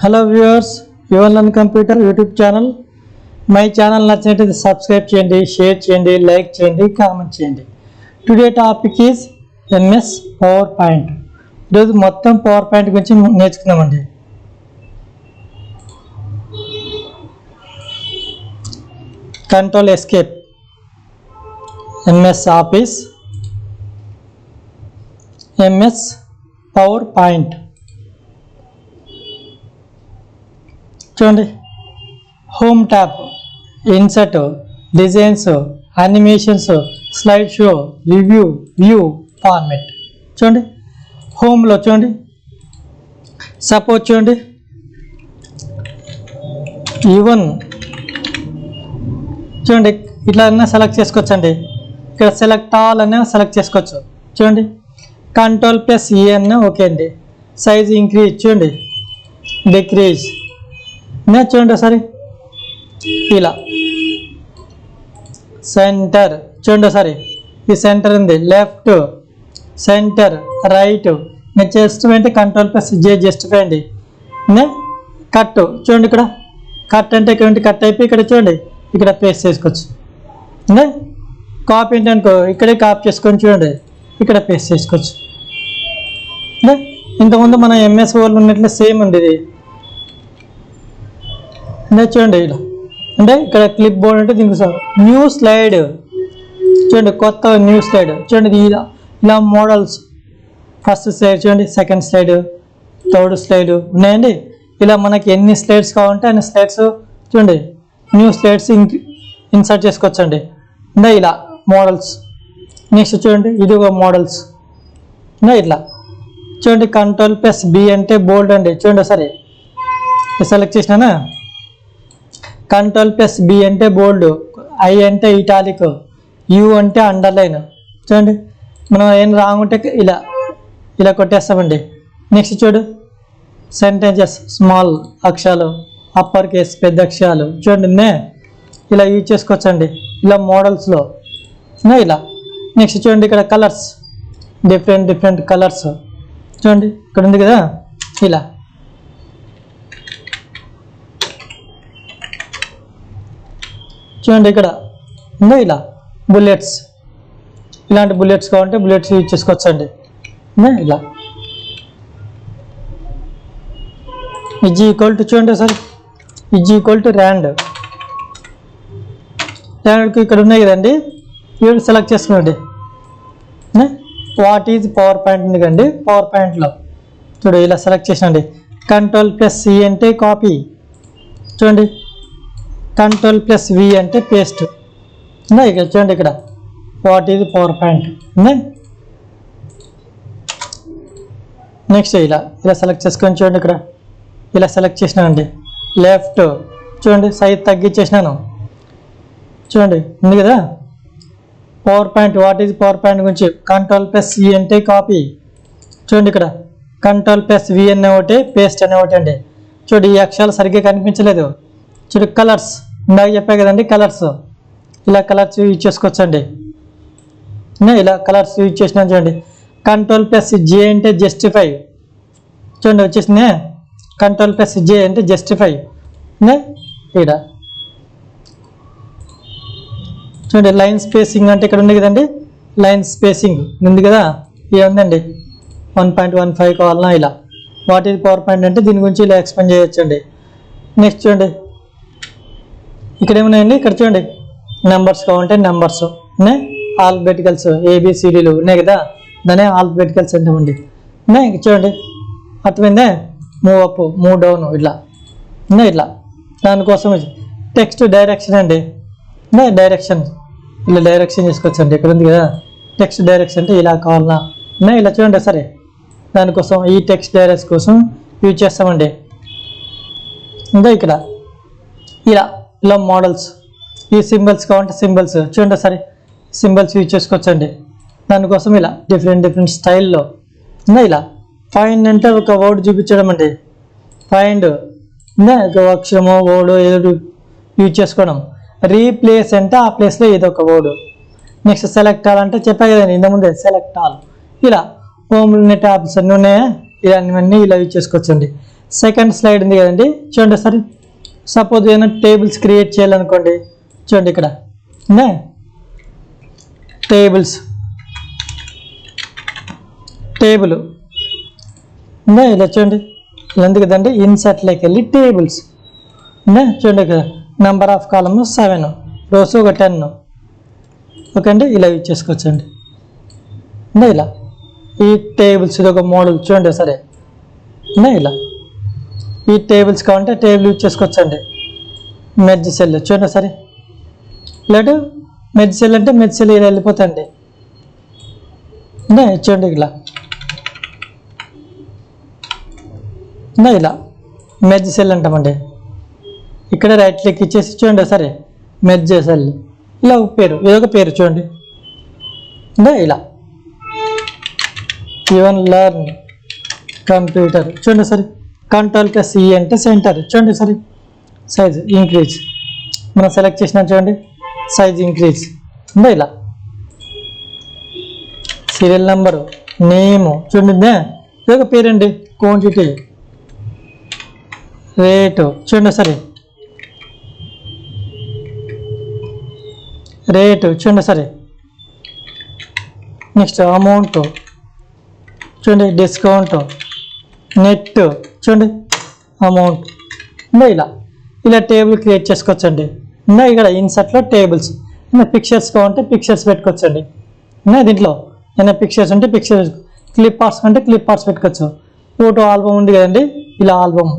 Hello viewers, Yuvan learn computer YouTube channel. My channel నచ్చినట్లయితే subscribe చేయండి, share చేయండి, like చేయండి, కామెంట్ చేయండి. Today topic is MS PowerPoint. ఈరోజు మొత్తం పవర్ పాయింట్ గురించి నేర్చుకుందామండి. Control escape, MS Office, MS PowerPoint. చూడండి, home tab, insert, designs, animations, slide show, review, view, format. చూడండి, హోమ్లో చూడండి, సపోజ్ చూడండి, ఈవెన్ చూడండి ఇట్లా అన్నా సెలెక్ట్ చేసుకోవచ్చు అండి. ఇక్కడ సెలెక్ట్ ఆల్ అనే సెలెక్ట్ చేసుకోవచ్చు. చూడండి, కంట్రోల్ ప్లస్ ఈ అన్న ఓకే అండి. సైజ్ ఇంక్రీజ్ చూడండి, డిక్రీజ్ చూడండి ఒకసారి, ఇలా సెంటర్ చూడండి ఒకసారి, ఈ సెంటర్ ఉంది, లెఫ్ట్, సెంటర్, రైట్. నేను జస్ట్ కంట్రోల్ ప్లస్ జే జస్టిఫై అండి. కట్ చూడండి, ఇక్కడ కట్ అంటే ఇక్కడ కట్ అయిపోయి ఇక్కడ చూడండి, ఇక్కడ పేస్ట్ చేసుకోవచ్చు. కాపీ ఏంటనుకో ఇక్కడే కాపీ చేసుకొని చూడండి, ఇక్కడ పేస్ట్ చేసుకోవచ్చు. ఇంతకుముందు మన ఎంఎస్ వర్డ్ ఉన్నట్లు సేమ్ ఉంది ఇది. చూడండి ఇలా అంటే ఇక్కడ క్లిప్ బోర్డ్ అంటే దీనికి న్యూ స్లైడ్ చూడండి, కొత్త న్యూ స్లైడ్ చూడండి. ఇలా మోడల్స్, ఫస్ట్ స్లైడ్ చూడండి, సెకండ్ స్లైడ్, థర్డ్ స్లైడ్ ఉన్నాయండి. ఇలా మనకి ఎన్ని స్లైడ్స్ కావాలంటే అన్ని స్లైడ్స్ చూడండి, న్యూ స్లైడ్స్ ఇన్సర్ట్ చేసుకోవచ్చు అండి. ఇలా మోడల్స్. నెక్స్ట్ చూడండి, ఇది ఒక మోడల్స్ ఇట్లా చూడండి. కంట్రోల్ ప్లస్ బి అంటే బోల్డ్ అండి. చూడండి ఒకసారి సెలెక్ట్ చేసినానా, కంట్రోల్ ప్లస్ బి అంటే బోల్డ్, ఐ అంటే ఇటాలిక్, యూ అంటే అండర్లైన్. చూడండి, మనం ఏం రాంగ్ ఉంటే ఇలా ఇలా కొట్టేస్తామండి. నెక్స్ట్ చూడు, సెంటెన్సెస్, స్మాల్ అక్షరాలు, అప్పర్ కేస్ పెద్ద అక్షరాలు చూడండి, ఇలా యూజ్ చేసుకోవచ్చండి ఇలా మోడల్స్లో ఇలా. నెక్స్ట్ చూడండి, ఇక్కడ కలర్స్, డిఫరెంట్ కలర్స్ చూడండి, ఇక్కడ ఉంది కదా ఇలా. చూడండి ఇక్కడ ఉందా ఇలా బుల్లెట్స్, ఇలాంటి బుల్లెట్స్ కావాలంటే బుల్లెట్స్ యూజ్ చేసుకోవచ్చు అండి ఇలా. ఈజ్ ఈక్వల్ టు చూడండి sir, is equal to rand. ర్యాండ్కి ఇక్కడ ఉన్నాయి కదండి, ఇవి సెలెక్ట్ చేసుకోండి. వాట్ ఈజ్ పవర్ పాయింట్ ఉంది కండి, పవర్ పాయింట్లో చూడు ఇలా సెలెక్ట్ చేసినండి. కంట్రోల్ ప్లస్ సి అంటే కాపీ చూడండి, కంట్రోల్ ప్లస్ వి అంటే పేస్ట్. ఇక్కడ చూడండి, ఇక్కడ what is power point. Next ఇలా సెలెక్ట్ చేసుకొని చూడండి, ఇక్కడ ఇలా సెలెక్ట్ చేసినానండి. లెఫ్ట్ చూడండి, సైజ్ తగ్గించేసినాను చూడండి, ఉంది కదా power point. What is power point గురించి కంట్రోల్ ప్లస్ సి అంటే కాపీ చూడండి, ఇక్కడ కంట్రోల్ ప్లస్ వి అనే ఒకటి, పేస్ట్ అనే ఒకటి అండి. చూడండి, ఈ అక్షరాలు సరిగ్గా కనిపించలేదు. చూడు, కలర్స్ ఇందాక చెప్పాయి కదండి, కలర్స్ ఇలా కలర్స్ యూజ్ చేసుకోవచ్చు అండి. ఇలా కలర్స్ యూజ్ చేసినా చూడండి. కంట్రోల్ ప్లస్ జే అంటే జస్టిఫై చూడండి, వచ్చేసింది. కంట్రోల్ ప్లస్ జే అంటే జస్టిఫై ఇక్కడ చూడండి. లైన్ స్పేసింగ్ అంటే ఇక్కడ ఉంది కదండి, లైన్ స్పేసింగ్ ఉంది కదా, ఏముందండి 1.15 కావాలన్నా ఇలా. వాట్ ఈజ్ పవర్ పాయింట్ అంటే దీని గురించి ఇలా ఎక్స్ప్లెయిన్ చేయొచ్చు అండి. నెక్స్ట్ చూడండి, ఇక్కడ ఏమున్నాయండి, ఇక్కడ చూడండి నెంబర్స్ కావాలంటే నెంబర్స్ ఉన్నాయి, ఆల్ఫబెటికల్స్ ఏబిసిడీలు ఉన్నాయి కదా, దాన్ని ఆల్ఫబెటికల్స్ అంటామండి. ఇంకా చూడండి, అర్థమైందే, మూవ్ అప్, మూవ్ డౌన్ ఇట్లా ఇట్లా. దానికోసం టెక్స్ట్ డైరెక్షన్ అండి, డైరెక్షన్ ఇలా డైరెక్షన్ చేసుకోవచ్చు అండి. ఇక్కడ ఉంది కదా టెక్స్ట్ డైరెక్షన్ అంటే ఇలా కావాలన్నా ఇలా చూడండి సరే. దానికోసం ఈ టెక్స్ట్ డైరెక్షన్ కోసం యూజ్ చేస్తామండి. ఇంకా ఇక్కడ ఇలా మోడల్స్, ఈ సింబల్స్ కావాలంటే సింబల్స్ చూడండి సరే, సింబల్స్ యూజ్ చేసుకోవచ్చు అండి. దానికోసం ఇలా డిఫరెంట్ స్టైల్లో ఇలా. ఫైండ్ అంటే ఒక వర్డ్ చూపించడం అండి, ఫైండ్ ఒక అక్షరమో వర్డ్ ఏదో యూజ్ చేసుకోవడం. రీప్లేస్ అంటే ఆ ప్లేస్లో ఏదో ఒక వర్డ్. నెక్స్ట్ సెలెక్ట్ ఆల్ అంటే చెప్పా కదండి ఇంతకుముందే, సెలెక్ట్ ఆల్ ఇలా. హోమ్ ట్యాబ్స్ అన్నీ ఉన్నాయా, ఇవన్నీ ఇలా యూజ్ చేసుకోవచ్చు అండి. సెకండ్ స్లైడ్ ఉంది కదండి, చూడండి సరే. సపోజ్ ఏదైనా టేబుల్స్ క్రియేట్ చేయాలనుకోండి, చూడండి ఇక్కడ టేబుల్స్, టేబుల్ ఇలా చూడండి, ఇలా ఉంది కదండి. ఇన్సర్ట్లోకి వెళ్ళి టేబుల్స్ చూడండి, ఇక్కడ నెంబర్ ఆఫ్ కాలమ్ 7, రోస్ ఒక 10. ఓకే అండి, ఇలా యూజ్ చేసుకోవచ్చండి. ఇలా ఈ టేబుల్స్ ఇది ఒక మోడల్ చూడండి సరే. ఇలా ఈ టేబుల్స్ కావాలంటే టేబుల్ యూజ్ చేసుకోవచ్చండి. మెర్జ్ సెల్ చూడండి సరే. లేదు మెర్జ్ సెల్ అంటే మెర్జ్ సెల్ ఇలా వెళ్ళిపోతాయండి. చూడండి ఇలా ఇలా మెర్జ్ సెల్ అంటామండి. ఇక్కడ రైట్ క్లిక్ ఇచ్చేసి చూడండి సరే, మెర్జ్ సెల్ ఇలా ఒక పేరు, ఇదొక పేరు చూడండి. ఇలా ఈవెన్ లర్న్ కంప్యూటర్ చూడండి సరే. Ctrl+E అంటే సెంటర్ చూడండి సరే. సైజ్ ఇంక్రీజ్ మనం సెలెక్ట్ చేసిన చూడండి, సైజ్ ఇంక్రీజ్ ఇలా. సీరియల్ నెంబరు, నేము చూడండి, ఇదొక పేరండి. క్వాంటిటీ, రేటు చూడండి సరే, రేటు చూడండి సరే. నెక్స్ట్ అమౌంట్ చూడండి, డిస్కౌంట్, నెట్ చూడండి, అమౌంట్ ఇలా. ఇలా టేబుల్ క్రియేట్ చేసుకోవచ్చండి. ఇక్కడ ఇన్సర్ట్లో టేబుల్స్, పిక్చర్స్ కావాలంటే పిక్చర్స్ పెట్టుకోవచ్చండి. దీంట్లో ఏమైనా పిక్చర్స్ ఉంటే పిక్చర్స్, క్లిప్ ఆర్ట్స్ అంటే క్లిప్ ఆర్ట్స్ పెట్టుకోవచ్చు. ఫోటో ఆల్బమ్ ఉంది కదండి, ఇలా ఆల్బమ్.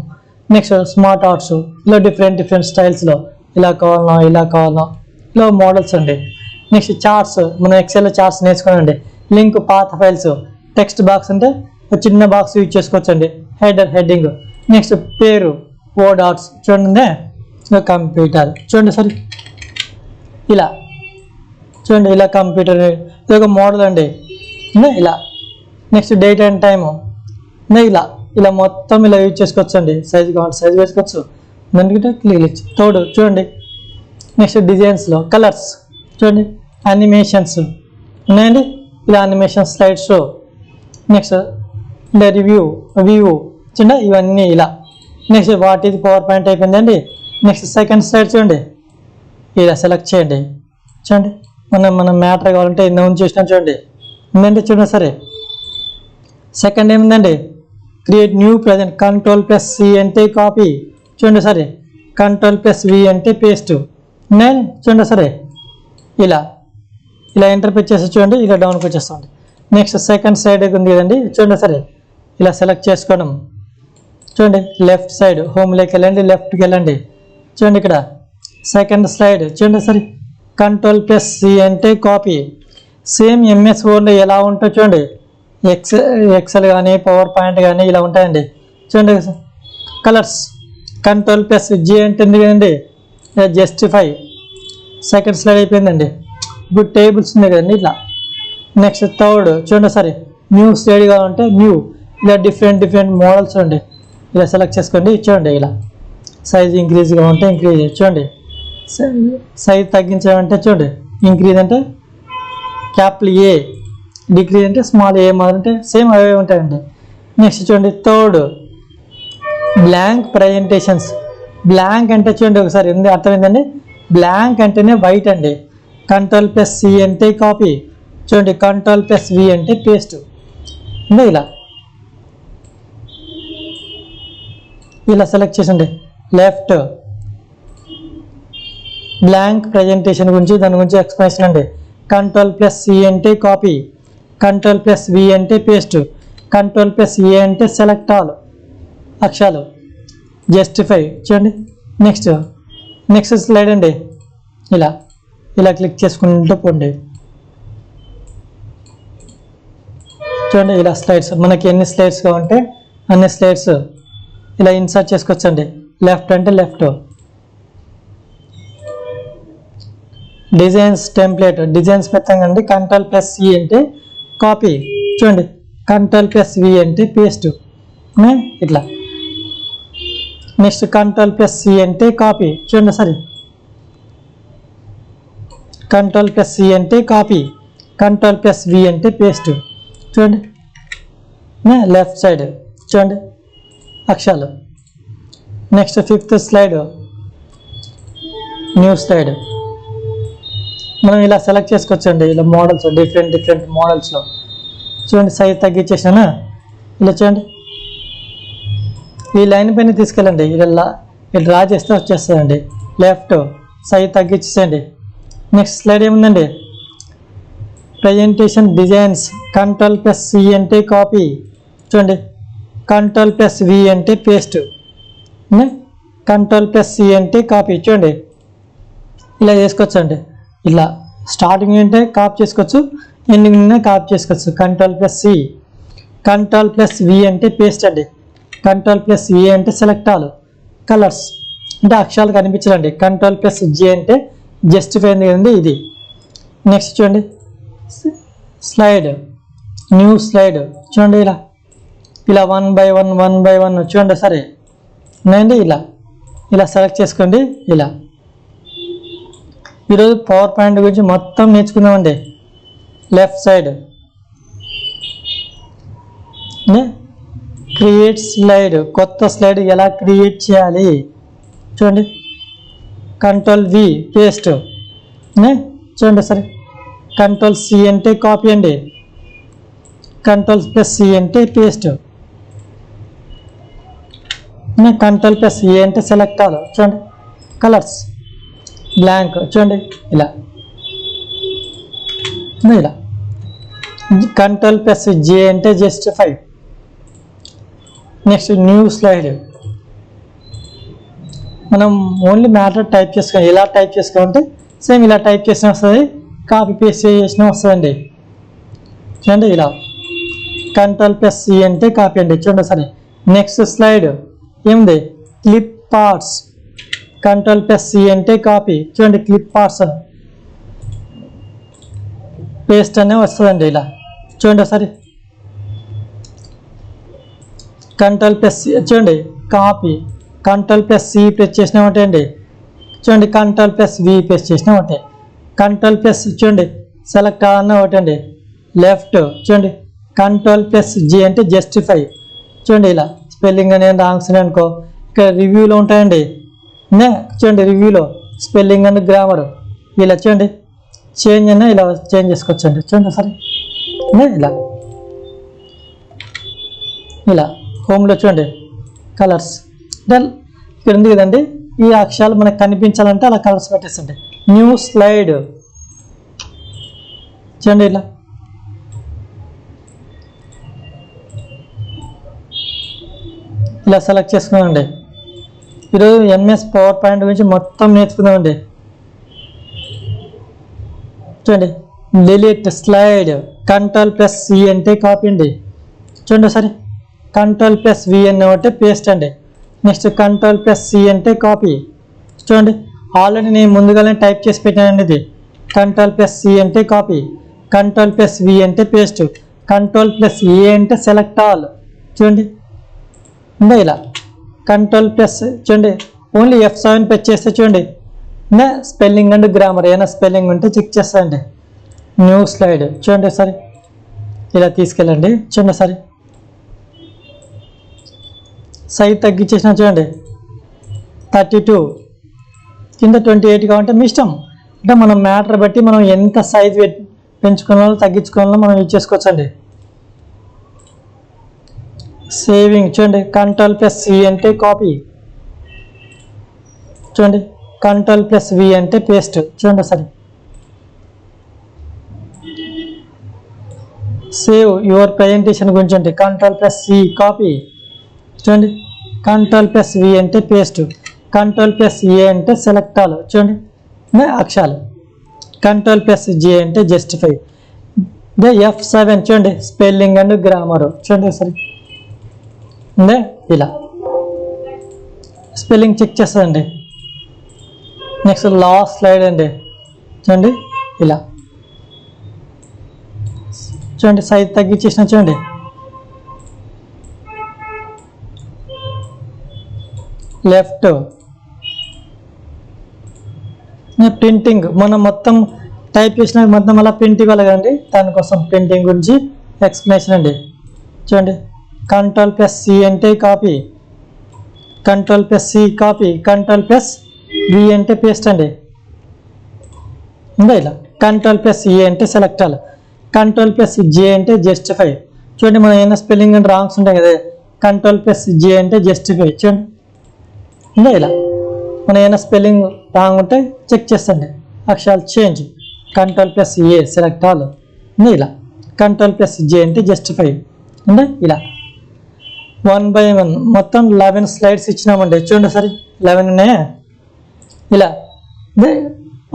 నెక్స్ట్ స్మార్ట్ ఆర్ట్స్, ఇలా డిఫరెంట్ స్టైల్స్లో ఇలా కావాలన్నా ఇలా మోడల్స్ అండి. నెక్స్ట్ చార్ట్స్, మనం ఎక్సెల్లో చార్ట్స్ నేర్చుకోనండి. లింక్, పాత ఫైల్స్, టెక్స్ట్ బాక్స్ అంటే చిన్న బాక్స్ యూజ్ చేసుకోవచ్చండి. Header, heading. నెక్స్ట్ పేరు, వర్డ్ ఆర్ట్స్ చూడండి, కంప్యూటర్ చూడండి సరే. ఇలా చూడండి, ఇలా కంప్యూటర్ ఇది ఒక మోడల్ అండి. ఇలా నెక్స్ట్ డేట్ అండ్ టైము ఇలా మొత్తం ఇలా యూజ్ చేసుకోవచ్చు అండి. సైజ్ కావాలి సైజ్ వేసుకోవచ్చు, దానికంటే క్లిక్ ఇచ్చి తోడు చూడండి. నెక్స్ట్ డిజైన్స్లో కలర్స్ చూడండి, యానిమేషన్స్ ఉన్నాయండి. ఇలా యానిమేషన్ స్లైడ్ షో. నెక్స్ట్ ఇలా వ్యూ చూడండి, ఇవన్నీ ఇలా. నెక్స్ట్ వాట్ ఇది పవర్ పాయింట్ అయిపోయిందండి. నెక్స్ట్ సెకండ్ స్లైడ్ చూడండి, ఇలా సెలెక్ట్ చేయండి. చూడండి మనం మ్యాటర్ కావాలంటే ఇంత చేసినాం చూడండి, ఉందండి చూడండి సరే. సెకండ్ ఏముందండి, క్రియేట్ న్యూ ప్రజెంట్. Ctrl+C అంటే కాపీ చూడండి సరే. Ctrl+V అంటే పేస్ట్ చూడండి సరే. ఇలా ఎంటర్ చేసి చూడండి, ఇలా డౌన్కి వచ్చేస్తుంది. నెక్స్ట్ సెకండ్ సైడ్ ఉంది కదండి, చూడండి సరే. ఇలా సెలెక్ట్ చేసుకోవడం చూడండి, లెఫ్ట్ సైడ్ హోమ్లోకి వెళ్ళండి, లెఫ్ట్కి వెళ్ళండి. చూడండి ఇక్కడ సెకండ్ స్లైడ్ చూడండి సరే. Ctrl+C అంటే కాపీ. సేమ్ MS Wordలో ఎలా ఉంటుందో చూడండి, ఎక్సెల్ కానీ పవర్ పాయింట్ కానీ ఇలా ఉంటాయండి. చూడండి కలర్స్. Ctrl+G అంటే ఉంది కదండి, జస్టిఫై. సెకండ్ స్లైడ్ అయిపోయిందండి. ఇప్పుడు టేబుల్స్ ఉన్నాయి కదండి ఇట్లా. నెక్స్ట్ థర్డ్ చూడండి సరే, న్యూ స్లైడ్ కావాలంటే న్యూ, ఇలా డిఫరెంట్ మోడల్స్ చూడండి, ఇలా సెలెక్ట్ చేసుకోండి. చూడండి ఇలా సైజ్ ఇంక్రీజ్ కావాలంటే ఇంక్రీజ్ చూడండి, సైజ్ తగ్గించాలంటే చూడండి ఇంక్రీజ్ అంటే క్యాపిటల్ ఏ, డిక్రీజ్ అంటే స్మాల్ ఏ అంటే సేమ్ అవే ఉంటాయండి. నెక్స్ట్ చూడండి థర్డ్ బ్లాంక్ ప్రజెంటేషన్స్. బ్లాంక్ అంటే చూడండి ఒకసారి ఉంది అర్థమైందండి, బ్లాంక్ అంటేనే వైట్ అండి. Ctrl+C అంటే కాపీ చూడండి, Ctrl+V అంటే పేస్ట్. ఇలా సెలెక్ట్ చేసండి. లెఫ్ట్ బ్లాంక్ ప్రజెంటేషన్ గురించి దాని గురించి ఎక్స్ప్లెనేషన్ అండి. Ctrl+C అంటే కాపీ, Ctrl+V అంటే పేస్ట్, Ctrl+A అంటే సెలెక్ట్ ఆల్ అక్షరాలు, జస్టిఫై చూడండి. నెక్స్ట్ స్లైడ్ అండి, ఇలా క్లిక్ చేసుకుంటూ పోండి. చూడండి ఇలా స్లైడ్స్, మనకి ఎన్ని స్లైడ్స్ కావాలంటే అన్ని స్లైడ్స్ ఇలా ఇన్సర్ట్ చేసుకోవచ్చండి. లెఫ్ట్ అంటే లెఫ్ట్. డిజైన్స్ టెంప్లెట్, డిజైన్స్ పెట్టండి. Ctrl+C అంటే కాపీ చూడండి, Ctrl+V అంటే పేస్ట్ ఇట్లా. నెక్స్ట్ Ctrl+C అంటే కాపీ చూడండి సరే. Ctrl+C అంటే కాపీ, Ctrl+V అంటే పేస్ట్ చూడండి. లెఫ్ట్ సైడ్ చూడండి అక్షరాలు. Next 5th slide, new slide. మనం ఇలా సెలెక్ట్ చేసుకోవచ్చండి. ఇలా మోడల్స్ డిఫరెంట్ మోడల్స్లో చూడండి. సైజ్ తగ్గించేసానా, ఇలా చూడండి. ఈ లైన్ పైన తీసుకెళ్ళండి, ఇలా డ్రా చేస్తే వచ్చేస్తుందండి. లెఫ్ట్ సైజ్ తగ్గించేసేయండి. నెక్స్ట్ స్లైడ్ ఏముందండి, ప్రజెంటేషన్ డిజైన్స్. Ctrl+C అంటే కాపీ. చూడండి, Ctrl+V అంటే పేస్ట్, Ctrl+C అంటే కాపీ. చూడండి ఇలా చేసుకోవచ్చండి. ఇలా స్టార్టింగ్ అంటే కాపీ చేసుకోవచ్చు, ఎండింగ్ కాపీ చేసుకోవచ్చు. Ctrl+C. Ctrl+V అంటే పేస్ట్ అండి. Ctrl+A అంటే సెలెక్ట్ ఆల్. కలర్స్ అంటే అక్షరాలు కనిపించాలండి. Ctrl+J అంటే జస్టిఫై కదండి ఇది. నెక్స్ట్ చూడండి, స్లైడ్, న్యూ స్లైడ్. చూడండి ఇలా 1 by 1 చూడండి. సరే ఉన్నాయండి. ఇలా సెలెక్ట్ చేసుకోండి. ఇలా ఈరోజు పవర్ పాయింట్ గురించి మొత్తం నేర్చుకుందామండి. లెఫ్ట్ సైడ్ క్రియేట్ స్లైడ్, కొత్త స్లైడ్ ఎలా క్రియేట్ చేయాలి చూడండి. Ctrl+V paste. చూడండి సరే. Ctrl+C అంటే కాపీ అండి. Ctrl+C అంటే పేస్ట్. Ctrl+A అంటే సెలెక్ట్ ఆల్. చూడండి, కలర్స్ బ్లాంక్. చూడండి ఇలా. Ctrl+J అంటే జస్టిఫై. Next new slide. మనం ఓన్లీ మ్యాటర్ టైప్ చేసుకోవాలి. ఎలా టైప్ చేసుకోవాలంటే సేమ్ ఇలా టైప్ చేసిన వస్తుంది, కాపీ పేస్ట్ చేసిన వస్తుందండి. చూడండి ఇలా. Ctrl+C అంటే కాపీ అండి. చూడండి సరే. నెక్స్ట్ స్లైడ్ ఏముంది, క్లిప్ పార్ట్స్. Ctrl+C అంటే కాపీ. చూడండి క్లిప్ పార్ట్స్ పేస్ట్ అనే వస్తుందండి. ఇలా చూడండి ఒకసారి. Ctrl+C చూడండి కాపీ. Ctrl+C ప్రెస్ చేసినా ఒకటే అండి. చూడండి Ctrl+V ప్రెస్ చేసినా ఒకటే. Ctrl+ చూడండి సెలెక్ట్ అన్న ఒకటే అండి. లెఫ్ట్ చూడండి. Ctrl+J అంటే జస్టిఫై. చూడండి ఇలా స్పెల్లింగ్ అనేది రాంగ్స్ అనుకో ఇక్కడ రివ్యూలో ఉంటాయండి. చూడండి రివ్యూలో స్పెల్లింగ్ అండ్ గ్రామర్ ఇలా చూడండి చేంజ్ అయినా ఇలా చేంజ్ చేసుకోవచ్చండి. చూడండి సరే. ఇలా హోమ్లో చూడండి కలర్స్ ఇక్కడ ఉంది కదండి. ఈ అక్షరాలు మనకు కనిపించాలంటే అలా కలర్స్ పెట్టేసండి. న్యూ స్లైడ్ చూడండి ఇలా. ఇలా సెలెక్ట్ చేసుకున్నామండి. ఈరోజు MS పవర్ పాయింట్ గురించి మొత్తం నేర్చుకుందామండి. చూడండి డిలీట్ స్లైడ్. Ctrl+C అంటే కాపీ అండి. చూడండి సరే. Ctrl+V అంటే పేస్ట్ అండి. నెక్స్ట్ Ctrl+C అంటే కాపీ. చూడండి ఆల్రెడీ నేను ముందుగానే టైప్ చేసి పెట్టానండి. ఇది Ctrl+C అంటే కాపీ. Ctrl+V అంటే పేస్ట్. Ctrl+A అంటే సెలెక్ట్ ఆల్. చూడండి ఇంకా ఇలా. Ctrl+ చూడండి ఓన్లీ F7 ప్రెస్ చేస్తే చూడండి స్పెల్లింగ్ అండ్ గ్రామర్ ఏమైనా స్పెల్లింగ్ ఉంటే చెక్ చేస్తానండి. న్యూ స్లైడ్ చూడండి సరే. ఇలా తీసుకెళ్ళండి. చూడండి సరే. సైజ్ తగ్గించేసిన చూడండి 32 కింద 28 కావాలంటే మీ ఇష్టం. అంటే మనం మ్యాటర్ బట్టి మనం ఎంత సైజ్ పెంచుకోవాలో తగ్గించుకోవాలో మనం యూజ్ చేసుకోవచ్చండి. సేవింగ్ చూడండి. Ctrl+C అంటే కాపీ. చూడండి Ctrl+V అంటే పేస్ట్. చూడండి సరే. సేవ్ యువర్ ప్రజెంటేషన్ గురించి అంటే Ctrl+C కాపీ. చూడండి Ctrl+V అంటే పేస్ట్. Ctrl+A అంటే సెలెక్ట్ ఆల్. చూడండి అక్షరాలు. Ctrl+J అంటే జస్టిఫై. F7 చూడండి స్పెల్లింగ్ అండ్ గ్రామర్. చూడండి సరే. ఇలా స్పెల్లింగ్ చెక్ చేస్తుందండి. నెక్స్ట్ లాస్ట్ స్లైడ్ అండి. చూడండి ఇలా. చూడండి సైజ్ తగ్గించేసిన చూడండి. లెఫ్ట్ ప్రింటింగ్ మనం మొత్తం టైప్ చేసిన మొత్తం అలా ప్రింట్ ఇవ్వాలి కదండి. దానికోసం ప్రింటింగ్ గురించి ఎక్స్ప్లెనేషన్ అండి. చూడండి Ctrl+C అంటే కాపీ. Ctrl+C కాపీ, Ctrl+V అంటే పేస్ట్ అండి. ఉందా ఇలా. Ctrl+E అంటే సెలెక్ట్ ఆల్, Ctrl+J అంటే జస్టిఫై. చూడండి మనం ఏమైనా స్పెల్లింగ్ అండ్ రాంగ్స్ ఉంటాయి కదా, Ctrl+J అంటే జస్టిఫై. చూడండి ఉందా ఇలా. మనం ఏమైనా స్పెల్లింగ్ రాంగ్ ఉంటే చెక్ చేస్తండి. అక్షరాలు చేంజ్, Ctrl+A సెలెక్ట్ ఆల్. ఉందా ఇలా. Ctrl+J అంటే జస్టిఫై. ఉందా ఇలా. 1 by 1 మొత్తం 11 స్లైడ్స్ ఇచ్చినామండి. చూడండి సరే 11 ఉన్నాయా ఇలా.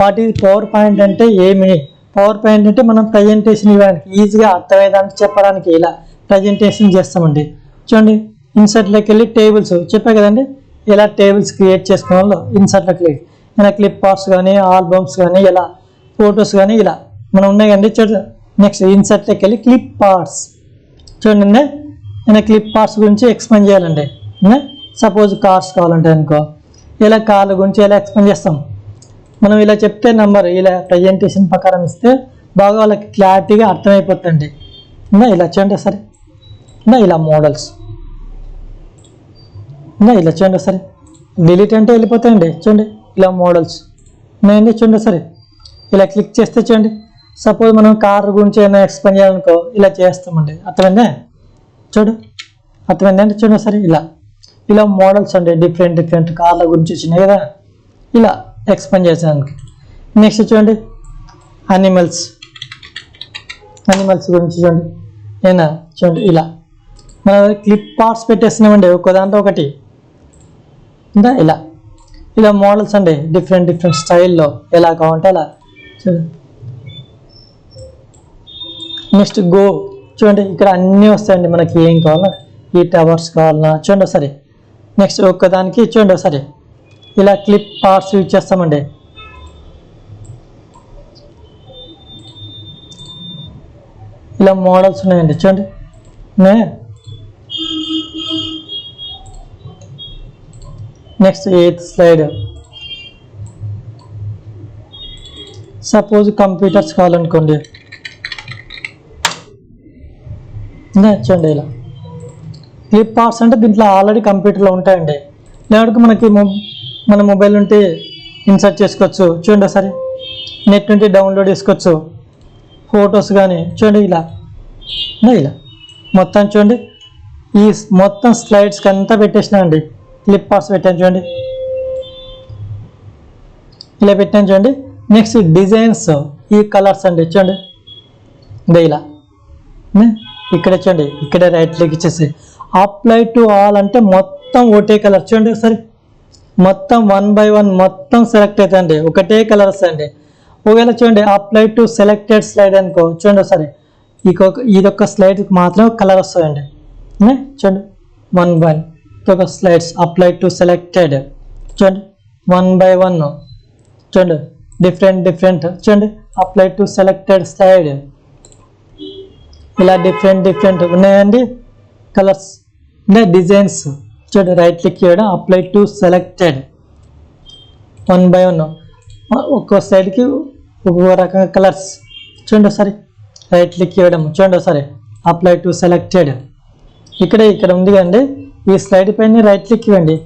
వాట్ ఈజ్ పవర్ పాయింట్ అంటే ఏమి? పవర్ పాయింట్ అంటే మనం ప్రజెంటేషన్ ఇవ్వడానికి, ఈజీగా అర్థమయ్యేదానికి చెప్పడానికి ఇలా ప్రజెంటేషన్ చేస్తామండి. చూడండి ఇన్సర్ట్లోకి వెళ్ళి టేబుల్స్ చెప్పా కదండి, ఇలా టేబుల్స్ క్రియేట్ చేసుకునే వాళ్ళు ఇన్సర్ట్లోకి వెళ్ళి ఇలా క్లిప్ పార్ట్స్ కానీ, ఆల్బమ్స్ కానీ, ఇలా ఫొటోస్ కానీ ఇలా మనం ఉన్నాయి కండి. చూడండి నెక్స్ట్ ఇన్సర్ట్లోకి వెళ్ళి క్లిప్ పార్ట్స్. చూడండి నేను క్లిప్ పార్ట్స్ గురించి ఎక్స్ప్లెయిన్ చేయాలండి. సపోజ్ కార్స్ కావాలంటే అనుకో, ఇలా కార్ల గురించి ఎలా ఎక్స్ప్లెయిన్ చేస్తాం మనం. ఇలా చెప్తే నెంబర్ ఇలా ప్రజెంటేషన్ ప్రకారం ఇస్తే బాగా వాళ్ళకి క్లారిటీగా అర్థమైపోతుంది. ఇలా చూడండి సరే. ఇలా మోడల్స్ ఇలా చూడండి సరే. డిలీట్ అంటే వెళ్ళిపోతాయండి. చూడండి ఇలా మోడల్స్ ఉన్నాయండి. చూడండి సరే ఇలా క్లిక్ చేస్తే చూడండి, సపోజ్ మనం కార్ గురించి ఏమైనా ఎక్స్ప్లెయిన్ చేయాలనుకో ఇలా చేస్తామండి. అర్థమైందా? చూడు అర్థమైందంటే చూడండి సరే ఇలా మోడల్స్ అండి, డిఫరెంట్ కార్ల గురించి వచ్చినాయి కదా, ఇలా ఎక్స్ప్లెయిన్ చేసేదానికి. నెక్స్ట్ చూడండి అనిమల్స్ గురించి చూడండి. ఏనా చూడండి ఇలా మనం క్లిప్ పార్ట్స్ పెట్టేస్తున్నామండి, ఒక దాంట్లో ఒకటి ఇంకా ఇలా మోడల్స్ అండి, డిఫరెంట్ స్టైల్లో ఎలా కావాలంటే అలా చూడండి. నెక్స్ట్ గో చూడండి, ఇక్కడ అన్నీ వస్తాయండి మనకి ఏం కావాలా, ఈ టవర్స్ కావాలన్నా చూడండి సరే. నెక్స్ట్ ఒక్కదానికి చూడండి సరే ఇలా క్లిప్ పార్ట్స్ యూజ్ చేస్తామండి. ఇలా మోడల్స్ ఉన్నాయండి చూడండి. Next 8th slide. Suppose computers కావాలనుకోండి, చూడండి ఇలా క్లిప్ పార్ట్స్ అంటే దీంట్లో ఆల్రెడీ కంప్యూటర్లో ఉంటాయండి. లేకపోతే మనకి మన మొబైల్ నుండి ఇన్సర్ట్ చేసుకోవచ్చు. చూడండి సరే నెట్ నుండి డౌన్లోడ్ చేసుకోవచ్చు ఫొటోస్ కానీ. చూడండి ఇలా మొత్తం చూడండి ఈ మొత్తం స్లైడ్స్కి అంతా పెట్టేసినా అండి, క్లిప్ పార్ట్స్ పెట్టాను చూడండి, ఇలా పెట్టాను చూడండి. నెక్స్ట్ డిజైన్స్, ఈ కలర్స్ అండి చూడండి ఇలా. ఇక్కడ చూడండి ఇక్కడ రైట్ క్లిక్ ఇచ్చేసి అప్లై టు ఆల్ అంటే మొత్తం ఒకటే కలర్. చూడండి ఒకసారి మొత్తం 1 by 1 మొత్తం సెలెక్ట్ అవుతుందండి, ఒకటే కలర్ వస్తాయండి. ఒకవేళ చూడండి అప్లై టు సెలెక్టెడ్ స్లైడ్ అనుకో, చూడండి ఒకసారి ఇదొక స్లైడ్కి మాత్రం కలర్ వస్తుందండి. చూడండి 1 by 1 slides apply to selected. చూడండి 1 by 1 చూడండి డిఫరెంట్ చూడండి అప్లై టు సెలెక్టెడ్ స్లైడ్. ఇలా డిఫరెంట్ ఉన్నాయండి కలర్స్. డిజైన్స్ చూడండి రైట్ క్లిక్ చేయడం అప్లై టు సెలెక్టెడ్ 1 by 1 ఒక్కో సైడ్కి ఒక్కో రకమైన కలర్స్. చూడండి ఒకసారి రైట్ క్లిక్ చేయడం చూడండి ఒకసారి అప్లై టు సెలెక్టెడ్. ఇక్కడ ఉంది కదండి, ఈ స్లైడ్ పైన రైట్ క్లిక్ ఇవ్వండి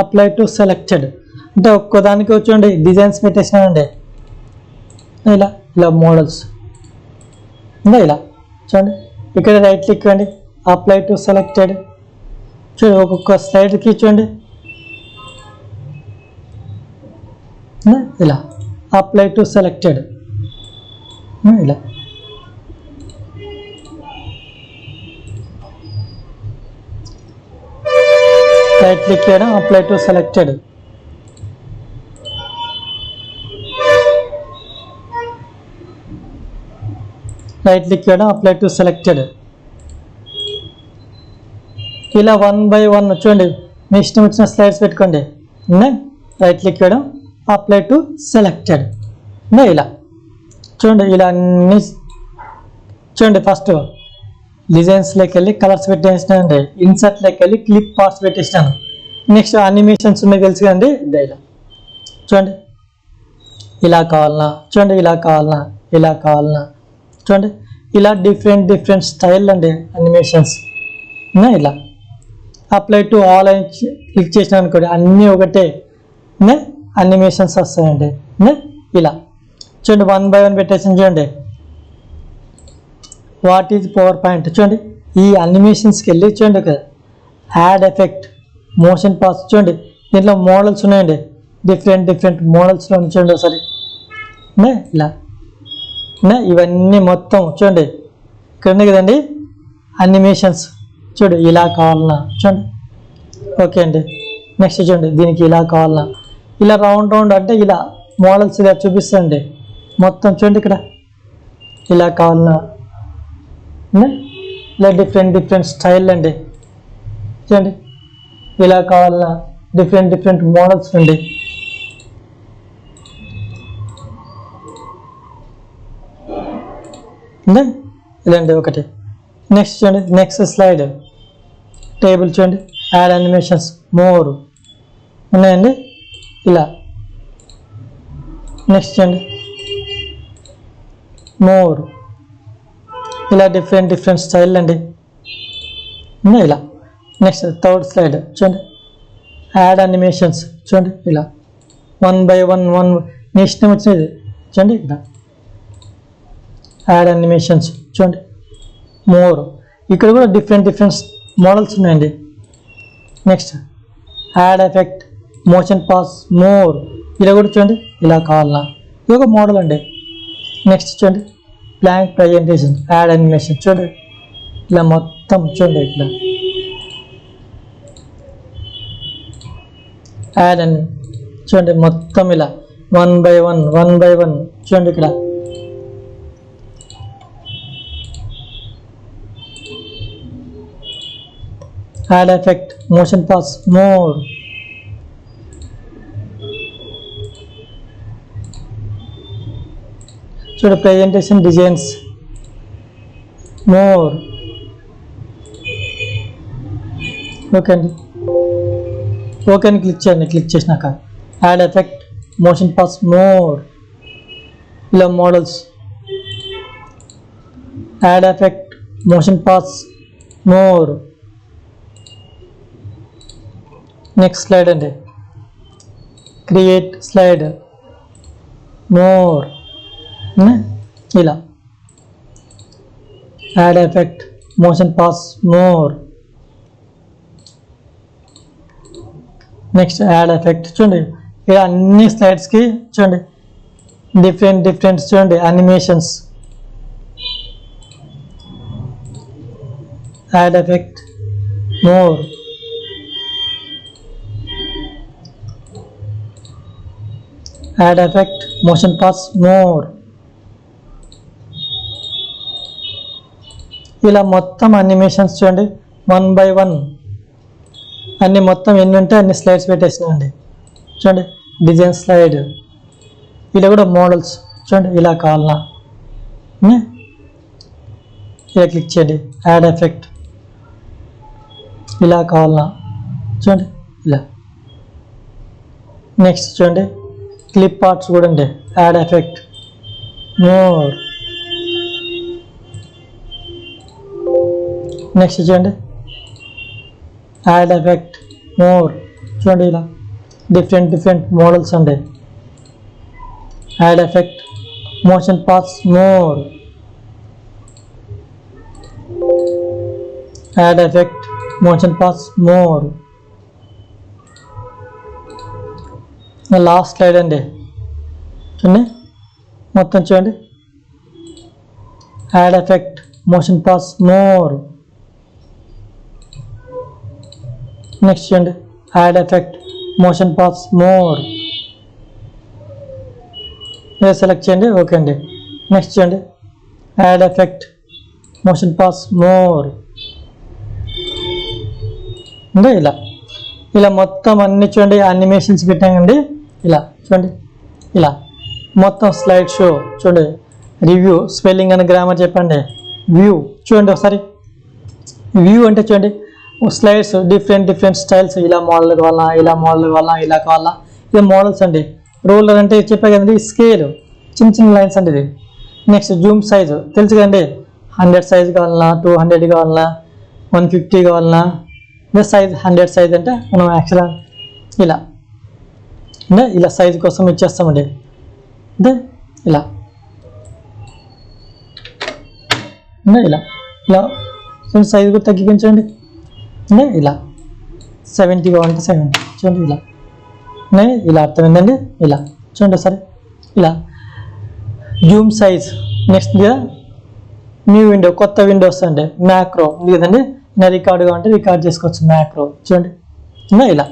అప్లై టు సెలెక్టెడ్ అంటే ఒక్కో దానికి చూడండి డిజైన్స్ పెట్టేసినానండి. ఇలా మోడల్స్ ఇలా చూడండి ఇక్కడ రైట్ క్లిక్ ఇవ్వండి అప్లై టు సెలెక్టెడ్. చూడండి ఒక్కొక్క స్లైడ్కి చూడండి ఇలా అప్లై టు సెలెక్టెడ్. ఇలా రైట్ క్లిక్ చేయడం apply to selected. Right click చేయడం అప్లై టు సెలెక్టెడ్. ఇలా 1 by 1 చూడండి మీ ఇష్టం వచ్చిన స్లైడ్స్ పెట్టుకోండి. రైట్ క్లిక్ చేయడం అప్లై టు సెలెక్టెడ్. ఇలా చూడండి ఇలా అన్ని చూడండి. ఫస్ట్ డిజైన్స్లోకి వెళ్ళి కలర్స్ పెట్టేసినానండి, ఇన్సర్ట్లోకి వెళ్ళి క్లిప్ పార్ట్స్ పెట్టేసినాను. నెక్స్ట్ అనిమేషన్స్ ఉన్నాయి తెలుసు కదండి, ఇలా చూడండి ఇలా కావాలన్నా చూడండి, ఇలా కావాలన్నా చూడండి. ఇలా డిఫరెంట్ స్టైల్ అండి అనిమేషన్స్ ఇలా అప్లై టు ఆల్ అని క్లిక్ చేసిన అనుకోండి అన్నీ ఒకటే అనిమేషన్స్ వస్తాయండి. ఇలా చూడండి 1 by 1 పెట్టేసాను చూడండి. వాట్ ఈజ్ పవర్ పాయింట్ చూడండి. ఈ అనిమేషన్స్కి వెళ్ళి చూడండి కదా యాడ్ ఎఫెక్ట్ మోషన్ పాస్ చూడండి. దీంట్లో మోడల్స్ ఉన్నాయండి, డిఫరెంట్ మోడల్స్లో చూడండి ఒకసారి ఇలా ఇవన్నీ మొత్తం చూడండి. ఇక్కడ ఉంది కదండి అనిమేషన్స్ చూడు ఇలా కావాలన్నా చూడండి. ఓకే అండి. నెక్స్ట్ చూడండి దీనికి ఇలా కావాలన్నా ఇలా రౌండ్ అంటే ఇలా మోడల్స్ ఇలా చూపిస్తుంది మొత్తం చూడండి. ఇక్కడ ఇలా కావాలన్నా ఇలా డిఫరెంట్ స్టైల్ అండి చూడండి. ఇలా కావాలన్నా డిఫరెంట్ మోడల్స్ అండి. ఇదండి ఒకటి. నెక్స్ట్ చూడండి నెక్స్ట్ స్లైడ్ టేబుల్ చూడండి యాడ్ అనిమేషన్స్ మోర్ ఉన్నాయండి ఇలా. నెక్స్ట్ చూడండి మోర్ ఇలా డిఫరెంట్ స్టైల్ అండి ఇలా. నెక్స్ట్ థర్డ్ స్లైడ్ చూడండి యాడ్ అనిమేషన్స్ చూడండి ఇలా 1 by 1 మీ ఇష్టం వచ్చినది చూడండి. ఇక్కడ యాడ్ అనిమేషన్స్ చూడండి మోర్ ఇక్కడ కూడా డిఫరెంట్ మోడల్స్ ఉన్నాయండి. Next add effect motion path more ఇలా కూడా చూడండి ఇలా కావాలన్నా ఇది ఒక మోడల్ అండి. నెక్స్ట్ చూడండి బ్లాంక్ ప్రజెంటేషన్ యాడ్ అనిమేషన్ చూడండి ఇలా మొత్తం చూడండి. ఇక్కడ యాడ్ అని చూడండి మొత్తం ఇలా 1 by 1 చూడండి. ఇక్కడ add effect motion path more చూడండి. Presentation designs more. ఓకే అండి. ఓకే అని క్లిక్ చేయండి. క్లిక్ చేసినాక add effect motion path more ఇలా models add effect motion path more. Next slide అండి క్రియేట్ స్లైడ్ మోర్ ఇలా add effect motion path more. Next add effect చూడండి ఇలా అన్ని స్లైడ్స్కి చూడండి డిఫరెంట్ చూడండి animations. Add effect more add effect motion path more ఇలా మొత్తం అనిమేషన్స్ చూడండి 1 by 1 అన్ని మొత్తం ఎన్ని ఉంటే అన్ని స్లైడ్స్ పెట్టేసినాయండి చూడండి. డిజైన్ స్లైడ్ ఇలా కూడా మోడల్స్ చూడండి ఇలా కావాలన్నా ఇలా క్లిక్ చేయండి యాడ్ ఎఫెక్ట్ ఇలా కావాలన్నా చూడండి ఇలా. నెక్స్ట్ చూడండి క్లిప్ ఆర్ట్స్ కూడా అండి యాడ్ ఎఫెక్ట్ మోర్. నెక్స్ట్ చూడండి యాడ్ ఎఫెక్ట్ మోర్ చూడండి ఇలా డిఫరెంట్ మోడల్స్ అండి. Add effect motion path more add effect motion path more. Last slide అండి చూడండి మొత్తం చూడండి add effect motion path more. Next చూడండి add effect motion path more select చేయండి. ఓకే అండి. నెక్స్ట్ చూడండి add effect motion path more అంటే ఇలా మొత్తం అన్ని చూడండి అనిమేషన్స్ పెట్టామండి. ఇలా చూడండి ఇలా మొత్తం స్లైడ్ షో చూడండి. రివ్యూ స్పెల్లింగ్ అని గ్రామర్ చెప్పండి. వ్యూ చూడండి ఒకసారి వ్యూ అంటే చూడండి స్లైడ్స్ డిఫరెంట్ స్టైల్స్ ఇలా మోడల్ కావాలా ఇలా కావాలా ఇది మోడల్స్ అండి. రూలర్ అంటే చెప్పే కదండి స్కేల్ చిన్న లైన్స్ అండి ఇది. నెక్స్ట్ జూమ్ సైజు తెలుసు కదండి 100 సైజ్ కావాలన్నా 200 కావాలన్నా 150 కావాలన్నా అంటే సైజ్ 100 సైజ్ అంటే మనం యాక్చువల్గా ఇలా అంటే ఇలా సైజ్ కోసం ఇచ్చేస్తామండి. అంటే ఇలా అంటే ఇలా ఇలా సైజ్ కూడా తగ్గించండి. అంటే ఇలా 70 కావాలంటే 70 చూడండి. ఇలా ఇలా అర్థమైందండి. ఇలా చూడండి సరే. ఇలా Zoom size. Next new window, కొత్త విండో వస్తుంది. మ్యాక్రో ఉంది కదండి. నా రికార్డు కావాలంటే రికార్డ్ చేసుకోవచ్చు. మ్యాక్రో చూడండి. ఇలా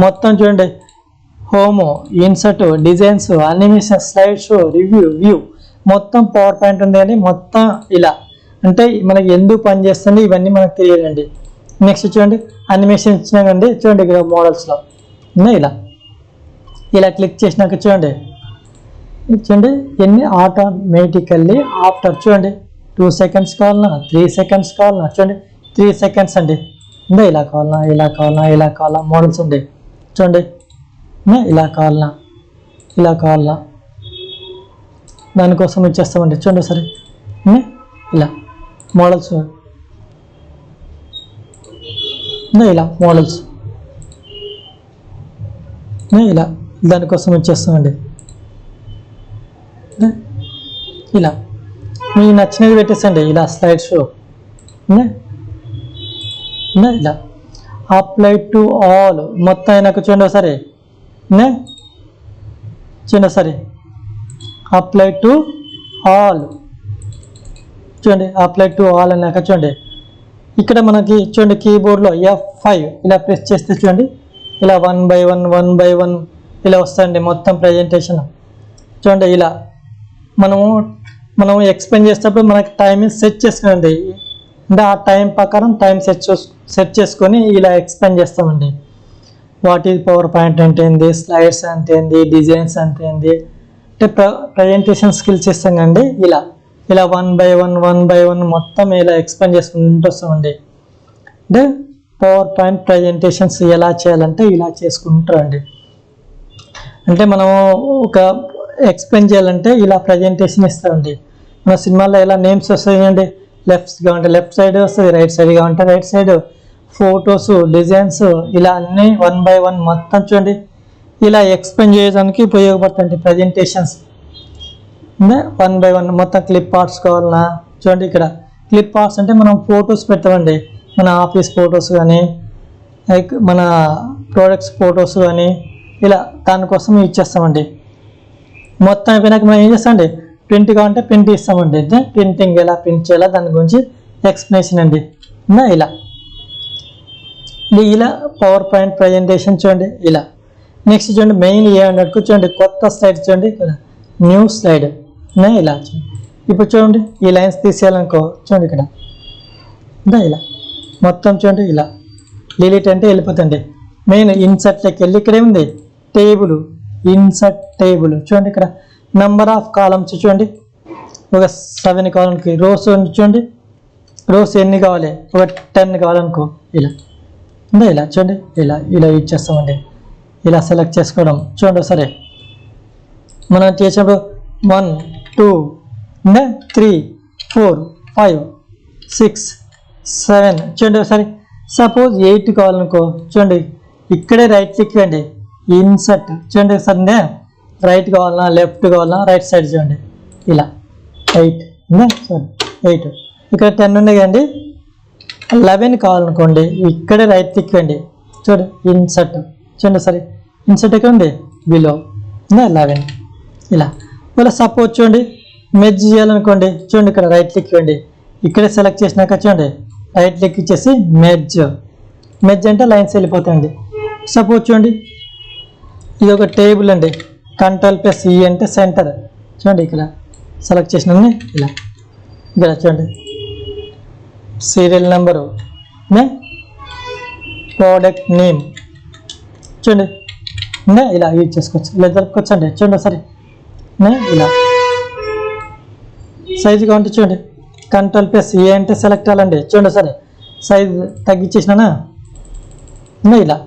మొత్తం చూడండి. Home, insert, designs, animation, slide show, review, view మొత్తం పవర్ పాయింట్ ఉంది అండి. మొత్తం ఇలా అంటే మనకి ఎందుకు పని చేస్తుంది ఇవన్నీ మనకు తెలియాలండి. నెక్స్ట్ చూడండి అనిమేషన్ ఇచ్చినాకండి. చూడండి ఇక్కడ మోడల్స్లో ఇలా ఇలా క్లిక్ చేసినాక చూడండి ఎన్ని ఆటోమేటికల్లీ ఆఫ్టర్ చూడండి 2 seconds కావాలన్నా 3 seconds కావాలన్నా చూడండి 3 seconds అండి. ఇలా కావాలన్నా ఇలా కావాలన్నా ఇలా కావాలన్నా మోడల్స్ అండి. చూడండి ఇలా కావాలన్నా ఇలా కావాలన్నా దానికోసం ఇచ్చేస్తామండి. చూడండి సరే. ఇలా మోడల్స్ ఇలా మోడల్స్ ఇలా దానికోసం ఇచ్చేస్తామండి. ఇలా మీకు నచ్చినది పెట్టేసండి. ఇలా స్లైడ్ షో ఇలా అప్లై టు ఆల్ మొత్తం అయినాక చూడండి ఒకసారి. చూడండి సరే అప్లై టు ఆల్ చూడండి. అప్లై టు ఆల్ అన్నాక చూడండి ఇక్కడ మనకి చూడండి కీబోర్డ్లో F5 ఇలా ప్రెస్ చేస్తే చూడండి ఇలా 1 by 1 ఇలా వస్తాయండి మొత్తం ప్రజెంటేషన్. చూడండి ఇలా మనం ఎక్స్ప్లెయిన్ చేసేటప్పుడు మనకి టైం సెట్ చేసుకోండి. అంటే ఆ టైం ప్రకారం టైం సెట్ చేసుకొని ఇలా ఎక్స్ప్లెయిన్ చేస్తామండి. వాట్ ఈజ్ పవర్ పాయింట్ అంటే ఏంది, స్లైడ్స్ అంటే ఏంది, డిజైన్స్ అంటే ఏంది అంటే ప్రజెంటేషన్ స్కిల్స్ ఇస్తాం కండి. ఇలా 1 by 1 మొత్తం ఇలా ఎక్స్ప్లెయిన్ చేసుకుంటూ వస్తామండి. అంటే పవర్ పాయింట్ ప్రజెంటేషన్స్ ఎలా చేయాలంటే ఇలా చేసుకుంటారండి. అంటే మనం ఒక ఎక్స్ప్లెయిన్ చేయాలంటే ఇలా ప్రజెంటేషన్ ఇస్తామండి. మన సినిమాలో ఎలా నేమ్స్ వస్తాయండి. లెఫ్ట్ కావాలంటే లెఫ్ట్ సైడ్ వస్తుంది, రైట్ సైడ్ కావాలంటే రైట్ సైడ్, ఫొటోస్, డిజైన్స్ ఇలా అన్నీ 1 by 1 మొత్తం చూడండి ఇలా ఎక్స్ప్లెయిన్ చేయడానికి ఉపయోగపడుతుంది ప్రజెంటేషన్స్. 1 by 1 మొత్తం క్లిప్ ఆర్ట్స్ కావాలన్నా చూడండి. ఇక్కడ క్లిప్ ఆర్ట్స్ అంటే మనం ఫొటోస్ పెడతామండి. మన ఆఫీస్ ఫొటోస్ కానీ లైక్ మన ప్రోడక్ట్స్ ఫొటోస్ కానీ ఇలా దానికోసం ఇచ్చేస్తామండి. మొత్తం అయిపోయినాక మనం ఏం చేస్తామండి ప్రింట్ కావాలంటే ప్రింట్ ఇస్తామండి. ప్రింటింగ్ ఎలా ప్రింట్ చేయాలా దాని గురించి ఎక్స్ప్లెనేషన్ అండి. ఇలా ఇలా పవర్ పాయింట్ ప్రజెంటేషన్ చూడండి. ఇలా నెక్స్ట్ చూడండి మెయిన్ ఏమన్నట్టు చూడండి కొత్త స్లైడ్ చూడండి న్యూ స్లైడ్ ఇలా చూడండి. ఇప్పుడు చూడండి ఈ లైన్స్ తీసేయాలనుకో చూడండి ఇక్కడ ఇలా మొత్తం చూడండి ఇలా డిలీట్ అంటే వెళ్ళిపోతుంది. మెయిన్ ఇన్సర్ట్లోకి వెళ్ళి ఇక్కడ ఏముంది టేబుల్, ఇన్సర్ట్ టేబుల్ చూడండి. ఇక్కడ నెంబర్ ఆఫ్ కాలమ్స్ చూడండి ఒక 7 కాలమ్కి రోస్ చూడండి. రోస్ ఎన్ని కావాలి ఒక 10 కావాలనుకో ఇలా ఇలా చూడండి ఇలా యూజ్ చేస్తామండి. ఇలా సెలెక్ట్ చేసుకోవడం చూడండి సరే. మనం చేసినప్పుడు 1 2 3 4 5 6 7 చూడండి ఒకసారి. సపోజ్ 8 కావాలనుకో చూడండి ఇక్కడే రైట్ క్లిక్ అండి ఇన్సర్ట్ చూడండి ఒకసారి. రైట్ కావాలన్నా లెఫ్ట్ కావాలన్నా రైట్ సైడ్ చూడండి ఇలా 8 8 ఇక్కడ 10 ఉన్నాయి కదండి. 11 కావాలనుకోండి ఇక్కడే రైట్ క్లిక్ అండి చూడండి ఇన్సర్ట్ చూడండి సరే. ఇన్సర్ట్ ఎక్కడ ఉంది బిలో 11 ఇలా. ఇలా సపోజ్ చూడండి మెర్జ్ చేయాలనుకోండి చూడండి ఇక్కడ రైట్ క్లిక్ ఇవ్వండి. ఇక్కడే సెలెక్ట్ చేసినాక చూడండి రైట్ క్లిక్ ఇచ్చేసి మెర్జ్ అంటే లైన్స్ వెళ్ళిపోతాయండి. సపోజ్ చూడండి ఇది ఒక టేబుల్ అండి. Ctrl+E అంటే సెంటర్ చూడండి ఇక్కడ సెలెక్ట్ చేసిన ఇలా ఇక్కడ చూడండి సీరియల్ నెంబరు ప్రోడక్ట్ నేమ్ చూడండి ఇలా యూజ్ చేసుకోవచ్చు. ఇలా జరుపుకోవచ్చు అండి చూడండి సరే. ఇలా సైజు కావాలంటే చూడండి Ctrl+E అంటే సెలెక్ట్ అవ్వాలండి చూడండి సరే. సైజు తగ్గించేసినా ఇలా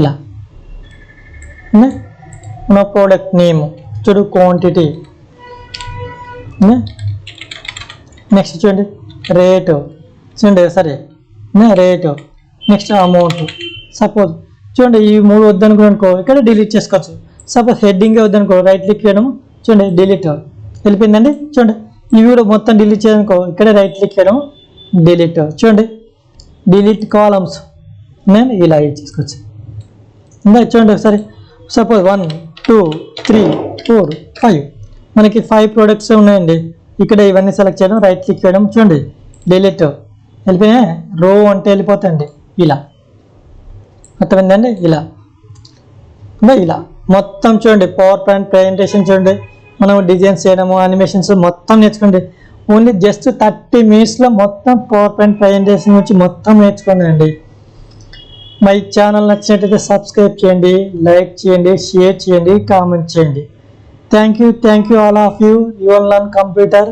ఇలా మన ప్రోడక్ట్ నేమ్ చూడు క్వాంటిటీ. నెక్స్ట్ చూడండి రేటు చూడండి సరే రేటు, నెక్స్ట్ అమౌంట్. సపోజ్ చూడండి ఈ 3 వద్దనుకో ఇక్కడ డిలీట్ చేసుకోవచ్చు. సపోజ్ హెడ్డింగ్ వద్దనుకో రైట్ క్లిక్ చేయడం, చూడండి డిలీట్ వెళ్ళిపోయిందండి. చూడండి ఇవి కూడా మొత్తం డిలీట్ చేయడానికో ఇక్కడ రైట్ క్లిక్ చేయడం డిలీట్. చూడండి డిలీట్ కాలమ్స్ నేను ఇలా చేసుకోవచ్చు. ఇంకా చూడండి ఒకసారి సపోజ్ 1 2 3 4 5 మనకి 5 ప్రోడక్ట్స్ ఉన్నాయండి. ఇక్కడ ఇవన్నీ సెలెక్ట్ చేయడం, రైట్ క్లిక్ చేయడం, చూడండి డిలీట్ వెళ్ళిపోయినా రో అంటే వెళ్ళిపోతాయండి. ఇలా అర్థమైందండి. ఇలా ఇలా మొత్తం చూడండి పవర్ పాయింట్ ప్రజెంటేషన్ చూడండి మనం డిజైన్స్ చేయడము, యానిమేషన్స్ మొత్తం నేర్చుకోండి. ఓన్లీ జస్ట్ 30 minutesలో మొత్తం పవర్ పాయింట్ ప్రజెంటేషన్ గురించి మొత్తం నేర్చుకోండి. మై ఛానల్ నచ్చినట్లయితే సబ్స్క్రైబ్ చేయండి, లైక్ చేయండి, షేర్ చేయండి, కామెంట్ చేయండి. Thank you all of you. You will learn computer.